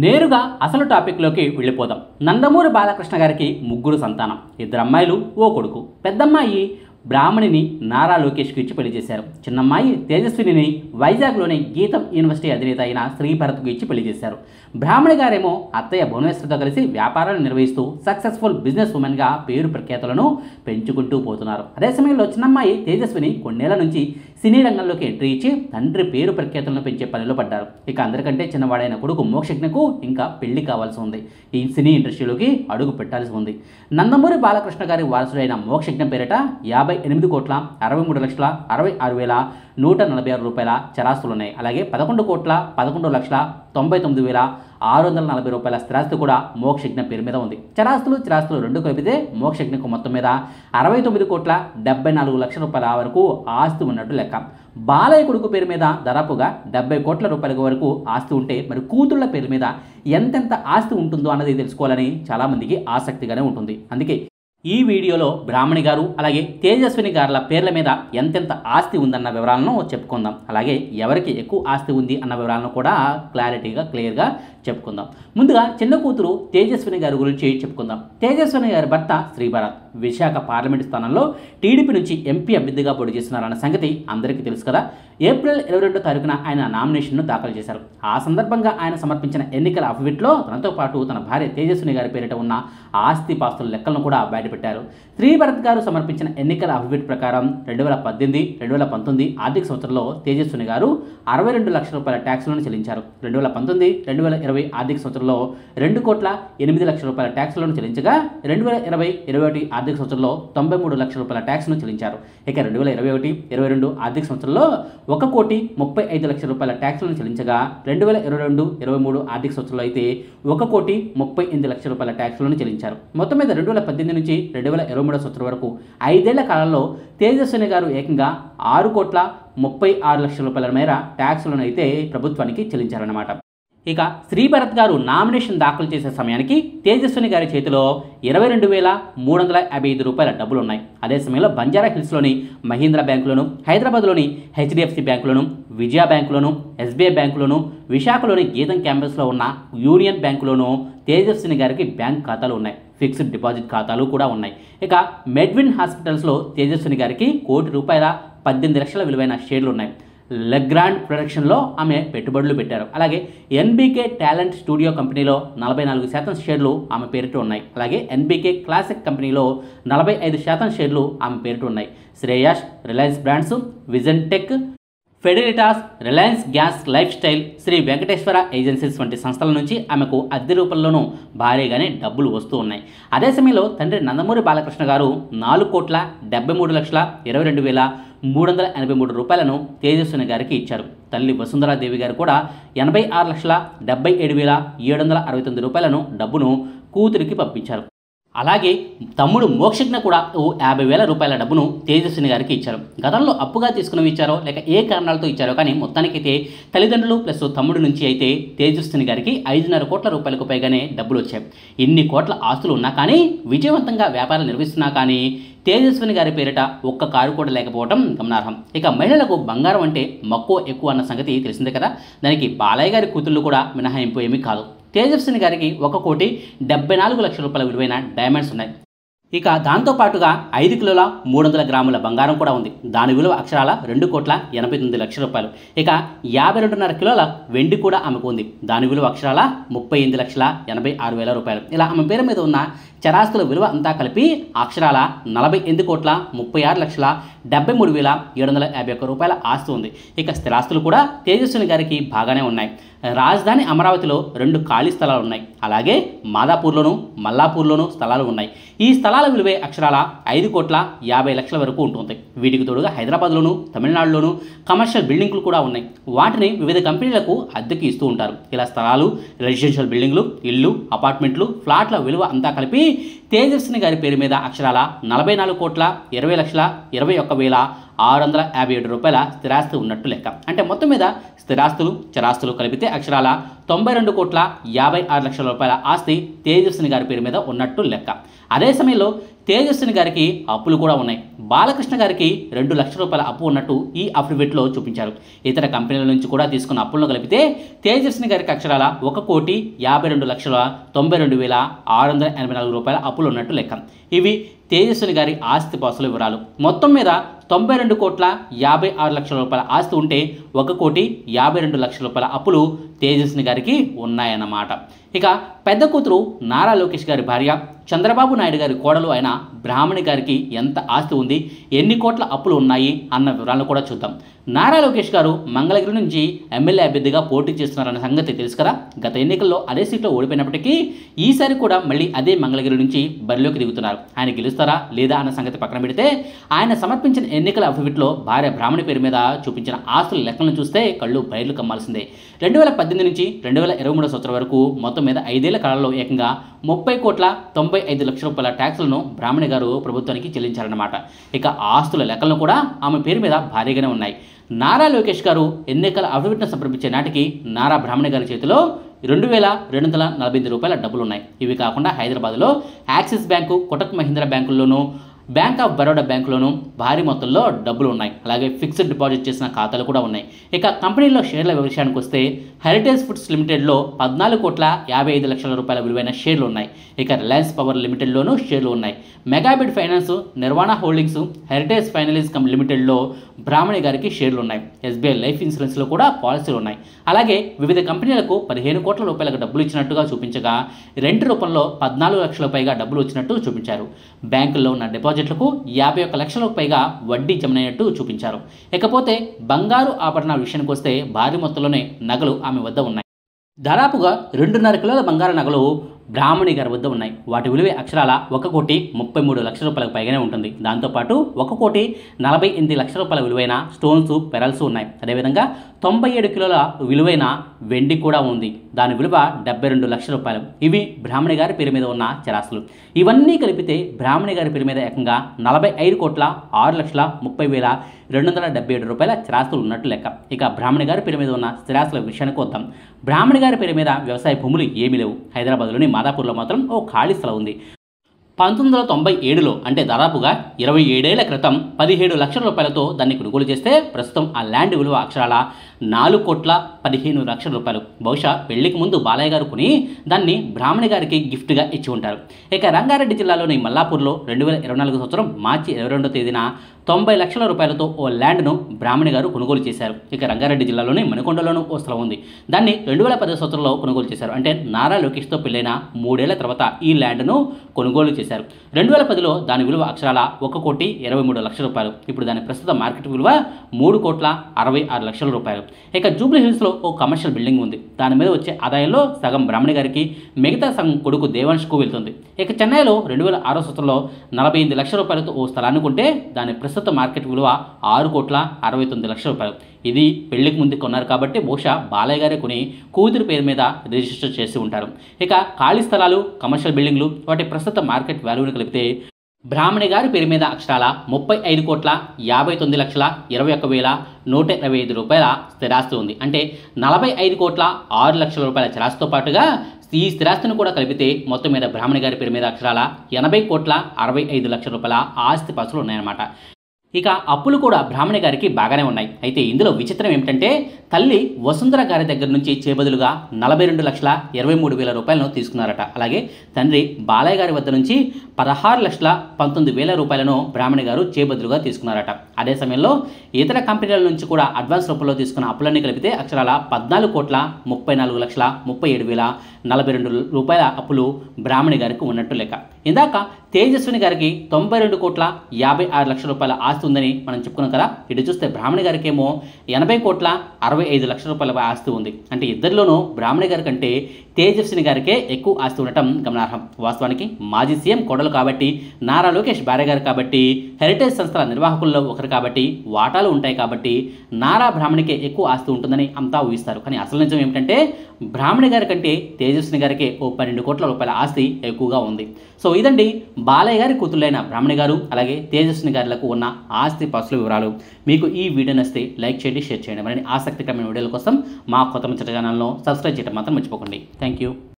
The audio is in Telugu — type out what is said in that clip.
నేరుగా అసలు టాపిక్లోకి వెళ్ళిపోదాం. నందమూరి బాలకృష్ణ గారికి ముగ్గురు సంతానం, ఇద్దరు అమ్మాయిలు, ఓ కొడుకు. పెద్దమ్మాయి బ్రాహ్మణిని నారా లోకేష్కి ఇచ్చి పెళ్లి చేశారు. చిన్నమ్మాయి తేజస్విని వైజాగ్లోని గీతం యూనివర్సిటీ అధినేత అయిన శ్రీభరత్కు ఇచ్చి పెళ్లి చేశారు. బ్రాహ్మణి గారేమో అత్తయ్య భువనేశ్వరితో కలిసి వ్యాపారాలు నిర్వహిస్తూ సక్సెస్ఫుల్ బిజినెస్ ఉమెన్గా పేరు ప్రఖ్యాతులను పెంచుకుంటూ పోతున్నారు. అదే సమయంలో చిన్నమ్మాయి తేజస్విని కొన్నేళ్ల నుంచి సినీ రంగంలోకి ఎంట్రీ ఇచ్చి తండ్రి పేరు ప్రఖ్యాతులను పెంచే పనిలో పడ్డారు. ఇక అందరికంటే చిన్నవాడైన కొడుకు మోక్షజ్ఞకు ఇంకా పెళ్లి కావాల్సి ఉంది. ఈ సినీ ఇండస్ట్రీలోకి అడుగు పెట్టాల్సి ఉంది. నందమూరి బాలకృష్ణ గారి వారసుడైన మోక్షజ్ఞ పేరిట 58,63,66,146 రూపాయల చరాస్తులున్నాయి. అలాగే 11,11,99,640 రూపాయల స్థిరాస్తి కూడా మోక్షజ్ఞ పేరు మీద ఉంది. చరాస్తులు రెండు కలిపితే మోక్షజ్ఞకు మొత్తం మీద 69,74,00,000 రూపాయల వరకు ఆస్తి ఉన్నట్టు లెక్క. బాలయ్య కొడుకు పేరు మీద దాదాపుగా 70 కోట్ల రూపాయల వరకు ఆస్తి ఉంటే మరి కూతుళ్ల పేరు మీద ఎంతెంత ఆస్తి ఉంటుందో అన్నది తెలుసుకోవాలని చాలామందికి ఆసక్తిగానే ఉంటుంది. అందుకే ఈ వీడియోలో బ్రాహ్మణి గారు అలాగే తేజస్విని గారుల పేర్ల మీద ఎంతెంత ఆస్తి ఉందన్న వివరాలను చెప్పుకుందాం. అలాగే ఎవరికి ఎక్కువ ఆస్తి ఉంది అన్న వివరాలను కూడా క్లియర్గా చెప్పుకుందాం. ముందుగా చిన్న కూతురు తేజస్విని గారి గురించి చెప్పుకుందాం. తేజస్విని గారి భర్త శ్రీభరత్ విశాఖ పార్లమెంటు స్థానంలో టీడీపీ నుంచి ఎంపీ అభ్యర్థిగా పోటీ చేస్తున్నారన్న సంగతి అందరికీ తెలుసు కదా. ఏప్రిల్ 22వ తారీఖున ఆయన నామినేషన్ను దాఖలు చేశారు. ఆ సందర్భంగా ఆయన సమర్పించిన ఎన్నికల అఫిడవిట్లో తనతో పాటు తన భార్య తేజస్విని గారి పేరిట ఉన్న ఆస్తిపాస్తుల లెక్కలను కూడా బయటపెట్టారు. శ్రీభరత్ గారు సమర్పించిన ఎన్నికల అఫిడవిట్ ప్రకారం 2018-2019 ఆర్థిక సంవత్సరంలో తేజస్విని గారు 62 లక్షల రూపాయల ట్యాక్సులను చెల్లించారు. 2019-2020 ఆర్థిక సంవత్సరంలో 2,08 లక్షల రూపాయల ట్యాక్సులను చెల్లించగా 2020-21 ఆర్థిక సంవత్సరంలో 93 లక్షల రూపాయల ట్యాక్స్ను చెల్లించారు. ఇక 2021-22 ఆర్థిక సంవత్సరంలో 1,35 లక్షల రూపాయల ట్యాక్సులను చెల్లించగా 2022-23 ఆర్థిక సంవత్సరంలో అయితే 1,38 లక్షల రూపాయల ట్యాక్సులను చెల్లించారు. మొత్తం మీద 2018 నుంచి 2023 సంవత్సరం వరకు 5 ఏళ్ల కాలంలో తేజస్విని గారు ఏకంగా 6,36 లక్షల రూపాయల మేర ట్యాక్సులను అయితే ప్రభుత్వానికి చెల్లించారన్నమాట. ఇక శ్రీభరత్ గారు నామినేషన్ దాఖలు చేసే సమయానికి తేజస్విని గారి చేతిలో 22,355 రూపాయల డబ్బులు ఉన్నాయి. అదే సమయంలో బంజారా హిల్స్లోని మహీంద్రా బ్యాంకులను, హైదరాబాద్లోని హెచ్డిఎఫ్సి బ్యాంకులను, విజయ బ్యాంకులను, ఎస్బీఐ బ్యాంకులను, విశాఖలోని గీతం క్యాంపస్లో ఉన్న యూనియన్ బ్యాంకులోనూ తేజస్విని గారికి బ్యాంక్ ఖాతాలు ఉన్నాయి. ఫిక్స్డ్ డిపాజిట్ ఖాతాలు కూడా ఉన్నాయి. ఇక మెడ్విన్ హాస్పిటల్స్లో తేజస్విని గారికి ₹1,18 లక్షల విలువైన షేర్లు ఉన్నాయి. లెగ్రాండ్ ప్రొడక్షన్లో ఆమె పెట్టుబడులు పెట్టారు. అలాగే ఎన్బీకే టాలెంట్ స్టూడియో కంపెనీలో 44% షేర్లు ఆమె పేరిట ఉన్నాయి. అలాగే ఎన్బీకే క్లాసిక్ కంపెనీలో 45% షేర్లు ఆమె పేరిట ఉన్నాయి. Shreyas, Reliance brands, vision tech, ఫెడరిటాస్, Reliance gas lifestyle, Sri Venkateswara agencies వంటి సంస్థల నుంచి ఆమెకు అద్దె రూపంలోనూ భారీగానే డబ్బులు వస్తూ ఉన్నాయి. అదే సమయంలో తండ్రి నందమూరి బాలకృష్ణ గారు 4,73,22,383 రూపాయలను తేజస్విని గారికి ఇచ్చారు. తల్లి వసుంధరాదేవి గారు కూడా 86,77,769 రూపాయలను డబ్బును కూతురికి పంపించారు. అలాగే తమ్ముడు మోక్షజ్ఞ కూడా 50,000 రూపాయల డబ్బును తేజస్విని గారికి ఇచ్చారు. గతంలో అప్పుగా తీసుకుని ఇచ్చారో లేక ఏ కారణాలతో ఇచ్చారో కానీ మొత్తానికైతే తల్లిదండ్రులు ప్లస్ తమ్ముడు నుంచి అయితే తేజస్విని గారికి 5.5 కోట్ల రూపాయలకు పైగానే డబ్బులు వచ్చాయి. ఇన్ని కోట్ల ఆస్తులు ఉన్నా కానీ విజయవంతంగా వ్యాపారాలు నిర్వహిస్తున్నా కానీ తేజస్విని గారి పేరిట ఒక్క కారు కూడా లేకపోవడం గమనార్హం. ఇక మహిళలకు బంగారం అంటే మక్కువ ఎక్కువ అన్న సంగతి తెలిసిందే కదా. దానికి బాలయ్య గారి కూతుళ్ళు కూడా మినహాయింపు ఏమీ కాదు. తేజస్విని గారికి 1,74 లక్షల రూపాయల విలువైన డైమండ్స్ ఉన్నాయి. ఇక దాంతోపాటుగా 5 కిలోల 300 గ్రాముల బంగారం కూడా ఉంది. దాని విలువ అక్షరాల 2,89 లక్షల రూపాయలు. ఇక 52.5 కిలోల వెండి కూడా ఆమెకు ఉంది. దాని విలువ అక్షరాల 38,86,000 రూపాయలు. ఇలా ఆమె పేరు మీద ఉన్న చరాస్తుల విలువ అంతా కలిపి అక్షరాల 48,36,73,751 రూపాయల ఆస్తి ఉంది. ఇక స్థిరాస్తులు కూడా తేజస్విని గారికి బాగానే ఉన్నాయి. రాజధాని అమరావతిలో 2 ఖాళీ స్థలాలు ఉన్నాయి. అలాగే మాదాపూర్లోను, మల్లాపూర్లోను స్థలాలు ఉన్నాయి. ఈ స్థలాల విలువే అక్షరాల 5,50,00,000 వరకు ఉంటుంది. వీటికి తోడుగా హైదరాబాద్లోను, తమిళనాడులోను కమర్షియల్ బిల్డింగ్లు కూడా ఉన్నాయి. వాటిని వివిధ కంపెనీలకు అద్దెకి ఇస్తూ ఉంటారు. ఇలా స్థలాలు, రెసిడెన్షియల్ బిల్డింగ్లు, ఇళ్ళు, అపార్ట్మెంట్లు, ఫ్లాట్ల విలువ అంతా కలిపి తేజస్విని గారి పేరు మీద అక్షరాల 44,20,21,6 రూపాయల స్థిరాస్తి ఉన్నట్టు లెక్క. అంటే మొత్తం మీద స్థిరాస్తులు చరాస్తులు కలిపితే అక్షరాల 92,56,00,000 రూపాయల ఆస్తి తేజస్విని గారి పేరు మీద ఉన్నట్టు లెక్క. అదే సమయంలో తేజస్విని గారికి అప్పులు కూడా ఉన్నాయి. బాలకృష్ణ గారికి 2 లక్షల రూపాయల అప్పు ఉన్నట్టు ఈ అఫిడవిట్లో చూపించారు. ఇతర కంపెనీల నుంచి కూడా తీసుకున్న అప్పులను కలిపితే తేజస్విని గారికి అక్షరాల 1,52,92,684 రూపాయల అప్పులు ఉన్నట్టు లెక్క. ఇవి తేజస్విని గారి ఆస్తి పాస్తుల వివరాలు. మొత్తం మీద 92,56,00,000 రూపాయల ఆస్తి ఉంటే 1,52,00,000 రూపాయల అప్పులు తేజస్విని గారికి ఉన్నాయన్నమాట. ఇక పెద్ద కూతురు నారా లోకేష్ గారి భార్య చంద్రబాబు నాయుడు గారి కోడలు అయిన బ్రాహ్మణి గారికి ఎంత ఆస్తి ఉంది, ఎన్ని కోట్ల అప్పులు ఉన్నాయి అన్న వివరాలను కూడా చూద్దాం. నారా లోకేష్ గారు మంగళగిరి నుంచి ఎమ్మెల్యే అభ్యర్థిగా పోటీ చేస్తున్నారన్న సంగతి తెలుసు కదా. గత ఎన్నికల్లో అదే సీట్లో ఓడిపోయినప్పటికీ ఈసారి కూడా మళ్ళీ అదే మంగళగిరి నుంచి బరిలోకి దిగుతున్నారు. ఆయన గెలుస్తారా లేదా అన్న సంగతి పక్కన పెడితే ఆయన సమర్పించిన ఎన్నికల అఫిడవిట్లో భార్య బ్రాహ్మణి పేరు మీద చూపించిన ఆస్తుల లెక్కలను చూస్తే కళ్ళు బయర్లు కమ్మాల్సిందే. 2018 నుంచి 2023 సంవత్సరం వరకు మొత్తం మీద 5 ఏళ్ల కాలంలో ఏకంగా 30,95,00,000 రూపాయల ట్యాక్సులను బ్రాహ్మణి గారు ప్రభుత్వానికి చెల్లించారన్నమాట. ఇక ఆస్తుల లెక్కలను కూడా ఆమె పేరు మీద భారీగానే ఉన్నాయి. నారా లోకేష్ గారు ఎన్నికల అఫిడవిట్ను సమర్పించే నాటికి నారా బ్రాహ్మణి గారి చేతిలో 2,248 రూపాయల డబ్బులు ఉన్నాయి. ఇవి కాకుండా హైదరాబాద్లో యాక్సిస్ బ్యాంకు, కోటక్ మహీంద్రా బ్యాంకుల్లోనూ, బ్యాంక్ ఆఫ్ బరోడా బ్యాంకులోనూ భారీ మొత్తంలో డబ్బులు ఉన్నాయి. అలాగే ఫిక్స్డ్ డిపాజిట్ చేసిన ఖాతాలు కూడా ఉన్నాయి. ఇక కంపెనీలో షేర్ల విషయానికి వస్తే హెరిటేజ్ ఫుడ్స్ లిమిటెడ్లో 14,55,00,000 రూపాయల విలువైన షేర్లు ఉన్నాయి. ఇక రిలయన్స్ పవర్ లిమిటెడ్లోనూ షేర్లు ఉన్నాయి. మెగాబిడ్ ఫైనాన్స్, నిర్వాణ హోల్డింగ్స్, హెరిటేజ్ ఫైనలీస్ లిమిటెడ్లో బ్రాహ్మణి గారికి షేర్లు ఉన్నాయి. ఎస్బీఐ లైఫ్ ఇన్సూరెన్స్లో కూడా పాలసీలు ఉన్నాయి. అలాగే వివిధ కంపెనీలకు 15 కోట్ల రూపాయలకు డబ్బులు ఇచ్చినట్టుగా చూపించగా రెంట్ రూపంలో 14 లక్షల పైగా డబ్బులు వచ్చినట్టు చూపించారు. బ్యాంకుల్లో ఉన్న డిపాజిట్లకు 51 లక్షలకు పైగా వడ్డీ జమనైనట్టు చూపించారు. ఇకపోతే బంగారు ఆభరణాల విషయానికి వస్తే భారీ మొత్తంలోనే నగలు ఆమె వద్ద ఉన్నాయి. దాదాపుగా 2.5 కిలోల బంగారు నగలు బ్రాహ్మణి గారి వద్ద ఉన్నాయి. వాటి విలువ అక్షరాల 1,33,00,000 రూపాయలకు పైగానే ఉంటుంది. దాంతోపాటు 1,48,00,000 రూపాయల విలువైన స్టోన్స్, పెరల్స్ ఉన్నాయి. అదేవిధంగా 97 కిలోల విలువైన వెండి కూడా ఉంది. దాని విలువ 72 లక్షల రూపాయలు. ఇవి బ్రాహ్మణి గారి పేరు మీద ఉన్న చరాస్తులు. ఇవన్నీ కలిపితే బ్రాహ్మణి గారి పేరు మీద ఏకంగా 45,06,30,277 రూపాయల స్థిరాస్తులు ఉన్నట్టు లెక్క. ఇక బ్రాహ్మణి గారి పేరు మీద ఉన్న స్థిరాస్తుల విషయానికి వద్దాం. బ్రాహ్మణి గారి పేరు మీద వ్యవసాయ భూములు ఏమీ లేవు. హైదరాబాద్లోని మాదాపూర్లో మాత్రం ఓ ఖాళీ స్థలం ఉంది. 1997లో అంటే దాదాపుగా 27 ఏళ్ల క్రితం 17 లక్షల రూపాయలతో దాన్ని కొనుగోలు చేస్తే ప్రస్తుతం ఆ ల్యాండ్ విలువ అక్షరాల 4,15,00,000 రూపాయలు. బహుశా పెళ్లికి ముందు బాలయ్య గారు కొని దాన్ని బ్రాహ్మణి గారికి గిఫ్ట్గా ఇచ్చి ఉంటారు. ఇక రంగారెడ్డి జిల్లాలోని మల్లాపూర్లో 2024 సంవత్సరం మార్చి 22వ తేదీన 90 లక్షల రూపాయలతో ఓ ల్యాండ్ను బ్రాహ్మణి గారు కొనుగోలు చేశారు. ఇక రంగారెడ్డి జిల్లాలోని మణికొండలోనూ ఓ స్థలం ఉంది. దాన్ని 2010 సంవత్సరంలో కొనుగోలు చేశారు. అంటే నారా లోకేష్తో పెళ్ళైన 3 ఏళ్ల తర్వాత ఈ ల్యాండ్ను కొనుగోలు చేశారు. 2010లో దాని విలువ అక్షరాల 1,23,00,000 రూపాయలు. ఇప్పుడు దాని ప్రస్తుత మార్కెట్ విలువ 3,66,00,000 రూపాయలు. ఇక జూబ్లీ హిల్స్లో ఓ కమర్షియల్ బిల్డింగ్ ఉంది. దాని మీద వచ్చే ఆదాయంలో సగం బ్రాహ్మణి గారికి, మిగతా సగం కొడుకు దేవాంష్కు వెళ్తుంది. ఇక చెన్నైలో 2006 సంవత్సరంలో 48 లక్షల రూపాయలతో ఓ స్థలాన్ని కొంటే దాని ప్రస్తుత మార్కెట్ విలువ 6,69,00,000 రూపాయలు. ఇది పెళ్లికి ముందు కొన్నారు కాబట్టి బహుశా బాలయ్య గారే కొని కూతురు పేరు మీద రిజిస్టర్ చేసి ఉంటారు. ఇక ఖాళీ స్థలాలు, కమర్షియల్ బిల్డింగ్లు వాటి ప్రస్తుత మార్కెట్ వాల్యూని కలిపితే బ్రాహ్మణి గారి పేరు మీద అక్షరాల 35,59,21,125 రూపాయల స్థిరాస్తి ఉంది. అంటే 45,06,00,000 రూపాయల చరాస్తితో పాటుగా ఈ స్థిరాస్తిని కూడా కలిపితే మొత్తం మీద బ్రాహ్మణి గారి పేరు మీద అక్షరాల 80,65,00,000 రూపాయల ఆస్తి పాస్తులు ఉన్నాయన్నమాట. ఇక అప్పులు కూడా బ్రాహ్మణి గారికి బాగానే ఉన్నాయి. అయితే ఇందులో విచిత్రం ఏమిటంటే తల్లి వసుంధర గారి దగ్గర నుంచి చేబదులుగా 42,23,000 రూపాయలను తీసుకున్నారట. అలాగే తండ్రి బాలయ్య గారి వద్ద నుంచి 16,19,000 రూపాయలను బ్రాహ్మణి గారు చేబదులుగా తీసుకున్నారట. అదే సమయంలో ఇతర కంపెనీల నుంచి కూడా అడ్వాన్స్ రూపంలో తీసుకున్న అప్పులన్నీ కలిపితే అక్షరాల 14,34,37,042 రూపాయల అప్పులు బ్రాహ్మణి గారికి ఉన్నట్టు లెక్క. ఇందాక తేజస్విని గారికి 92,56,00,000 రూపాయల ఆస్తి ఉందని మనం చెప్పుకున్నాం కదా. ఇటు చూస్తే బ్రాహ్మణి గారికి ఏమో 80,65,00,000 రూపాయల ఆస్తి ఉంది. అంటే ఇద్దరిలోనూ బ్రాహ్మణి గారి కంటే తేజస్విని గారికే ఎక్కువ ఆస్తి ఉండటం గమనార్హం. వాస్తవానికి మాజీ సీఎం కోడలు కాబట్టి, నారా లోకేష్ భార్య గారు కాబట్టి, హెరిటేజ్ సంస్థల నిర్వాహకుల్లో ఒకరు కాబట్టి, వాటాలు ఉంటాయి కాబట్టి నారా బ్రాహ్మణికే ఎక్కువ ఆస్తి ఉంటుందని అంతా ఊహిస్తారు. కానీ అసలు నిజం ఏమిటంటే బ్రాహ్మణి గారి కంటే తేజస్విని గారికే ఓ 12 కోట్ల రూపాయల ఆస్తి ఎక్కువగా ఉంది. సో ఇదండి బాలయ్య గారి కూతుళ్ళైన బ్రాహ్మణి గారు అలాగే తేజస్విని గారులకు ఉన్న ఆస్తి పాస్తుల వివరాలు. మీకు ఈ వీడియో నచ్చితే లైక్ చేయండి, షేర్ చేయండి. మరిన్ని ఆసక్తికరమైన వీడియోల కోసం మా కొత్త ముచ్చట ఛానల్ను సబ్స్క్రైబ్ చేయడం మాత్రం మర్చిపోకండి. Thank you.